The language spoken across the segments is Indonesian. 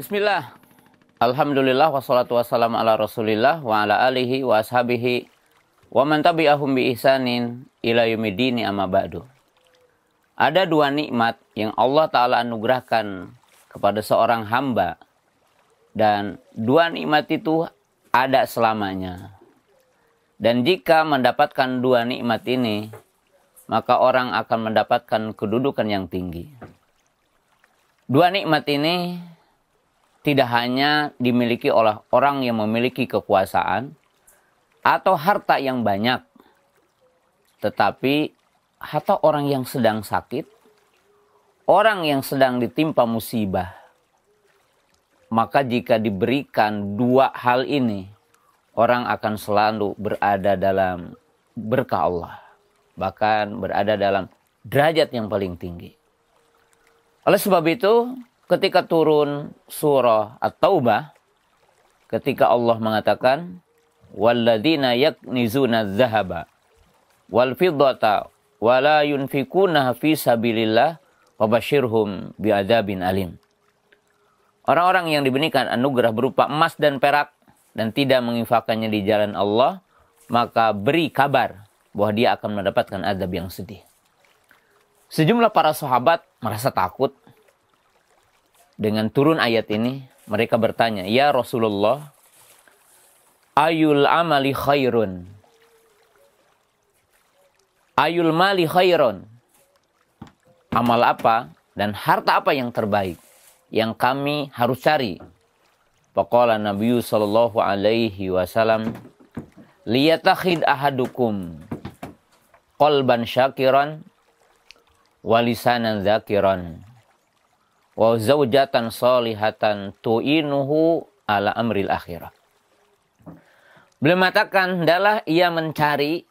Bismillah. Alhamdulillah wassalatu wassalamu ala Rasulillah wa ala alihi wa ashabihi wa man tabi'ahum bi ihsanin ila yaumiddin amma ba'du. Ada dua nikmat yang Allah Ta'ala anugerahkan kepada seorang hamba, dan dua nikmat itu ada selamanya. Dan jika mendapatkan dua nikmat ini, maka orang akan mendapatkan kedudukan yang tinggi. Dua nikmat ini tidak hanya dimiliki oleh orang yang memiliki kekuasaan atau harta yang banyak, tetapi hatta orang yang sedang sakit, orang yang sedang ditimpa musibah. Maka jika diberikan dua hal ini, orang akan selalu berada dalam berkah Allah, bahkan berada dalam derajat yang paling tinggi. Oleh sebab itu, ketika turun surah At-Taubah, ketika Allah mengatakan, وَالَّذِينَ يَكْنِزُونَ الذَّهَبَ وَالْفِضَّةَ وَلَا يُنْفِقُونَهَا فِي سَبِيلِ اللَّهِ فَبَشِّرْهُمْ بِعَذَابٍ أَلِيمٍ. Orang-orang yang diberikan anugerah berupa emas dan perak dan tidak menginfakkannya di jalan Allah, maka beri kabar bahwa dia akan mendapatkan azab yang sedih. Sejumlah para sahabat merasa takut dengan turun ayat ini. Mereka bertanya, "Ya Rasulullah, ayul amali khairun? Ayul mali khairun? Amal apa dan harta apa yang terbaik yang kami harus cari?" Faqala Nabi sallallahu alaihi wasallam, "Liyatakhid ahadukum qalban syakiran wa lisanan dzakiran wa zaujatan salihatan tu'inuhu ala amril akhirah." Beliau mengatakan, hendaklah ia mencari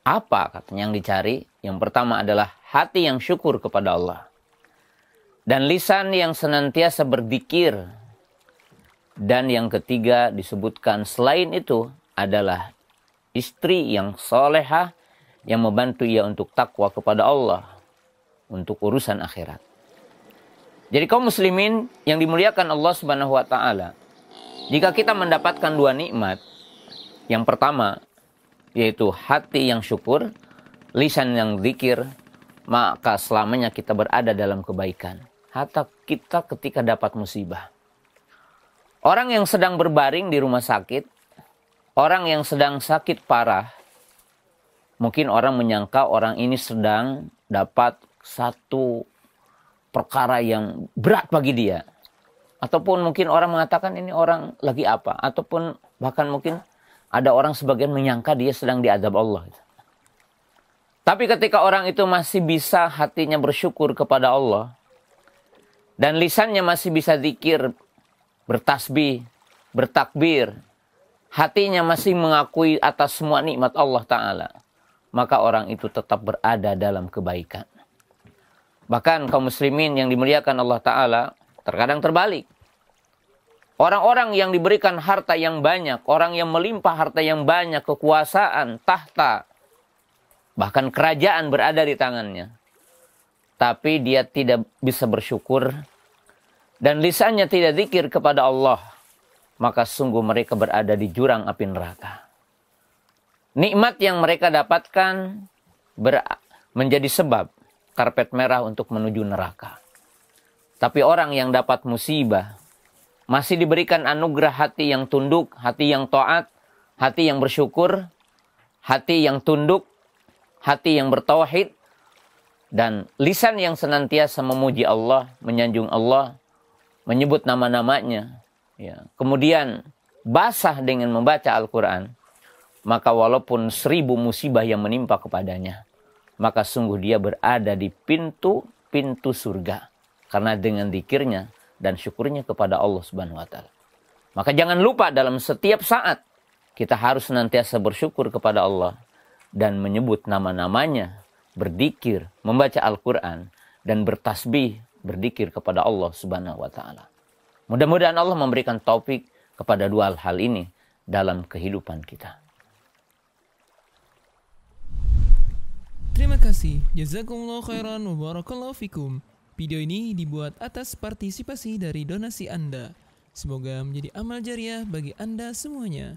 apa katanya yang dicari. Yang pertama adalah hati yang syukur kepada Allah, dan lisan yang senantiasa berzikir, dan yang ketiga disebutkan selain itu adalah istri yang solehah yang membantu ia untuk takwa kepada Allah, untuk urusan akhirat. Jadi kaum muslimin yang dimuliakan Allah Subhanahu wa taala, jika kita mendapatkan dua nikmat, yang pertama yaitu hati yang syukur, lisan yang zikir, maka selamanya kita berada dalam kebaikan. Hatta kita ketika dapat musibah. Orang yang sedang berbaring di rumah sakit, orang yang sedang sakit parah, mungkin orang menyangka orang ini sedang dapat satu perkara yang berat bagi dia. Ataupun mungkin orang mengatakan ini orang lagi apa. Ataupun bahkan mungkin ada orang sebagian menyangka dia sedang diazab Allah. Tapi ketika orang itu masih bisa hatinya bersyukur kepada Allah, dan lisannya masih bisa zikir, bertasbih, bertakbir, hatinya masih mengakui atas semua nikmat Allah Ta'ala, maka orang itu tetap berada dalam kebaikan. Bahkan kaum muslimin yang dimuliakan Allah Ta'ala, terkadang terbalik. Orang-orang yang diberikan harta yang banyak, orang yang melimpah harta yang banyak, kekuasaan, tahta, bahkan kerajaan berada di tangannya, tapi dia tidak bisa bersyukur, dan lisannya tidak zikir kepada Allah, maka sungguh mereka berada di jurang api neraka. Nikmat yang mereka dapatkan menjadi sebab karpet merah untuk menuju neraka. Tapi orang yang dapat musibah, masih diberikan anugerah hati yang tunduk, hati yang taat, hati yang bersyukur, hati yang tunduk, hati yang bertauhid, dan lisan yang senantiasa memuji Allah, menyanjung Allah, menyebut nama-namanya, ya. Kemudian basah dengan membaca Al-Quran, maka walaupun 1000 musibah yang menimpa kepadanya, maka sungguh dia berada di pintu surga. Karena dengan zikirnya dan syukurnya kepada Allah Subhanahu wa taala. Maka jangan lupa dalam setiap saat kita harus senantiasa bersyukur kepada Allah dan menyebut nama-namanya, berzikir, membaca Al-Quran, dan bertasbih, berzikir kepada Allah Subhanahu wa taala. Mudah-mudahan Allah memberikan taufik kepada dua hal ini dalam kehidupan kita. Terima kasih. Jazakumullah khairan wa barakallahu fikum. Video ini dibuat atas partisipasi dari donasi Anda. Semoga menjadi amal jariah bagi Anda semuanya.